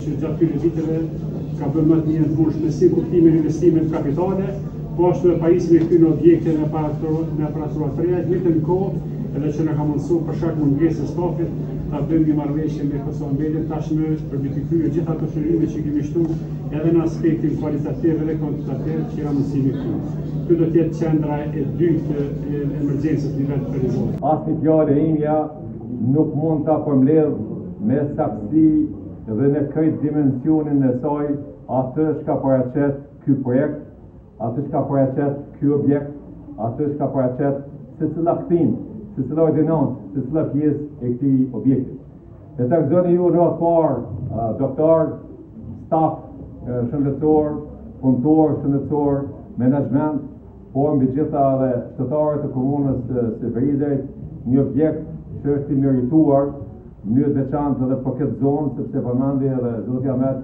që gjatë këtyre viteve ka bërë më të mirë fushë me si kuptimin e investimeve kapitale, po ashtu edhe pajisjen e këtyre objekte në aparaturat të reja, në të kohë edhe që na ka mundsuar për shkak mungesës së stafit ta bëjmë një marrëveshje me Kosovën tashmë për të kryer gjitha ato shërime që kemi shtuar edhe në aspektin kualitativ dhe kuantitativ që ka mundësimi këtu. Ky do të jetë qendra e dytë e emergjencës në nivel periferik. Asnjë fjalë e imja nuk mund ta përmbledh me saktësi dhe në këtë dimensionin e saj atë që ka paraqet ky projekt, atë që ka paraqet ky objekt, atë që ka paraqet secila kthim, secila ordinancë, secila pjesë e këtij objekti. E ta gëzoni ju në parë doktor, staf shëndetësor, punëtor shëndetësor, menaxhment, por mbi gjitha dhe qytetarët e komunës së Verizejt, një objekt që është i merituar në mënyrë të veçantë edhe për këtë zonë, sepse përmendi edhe zoti Ahmet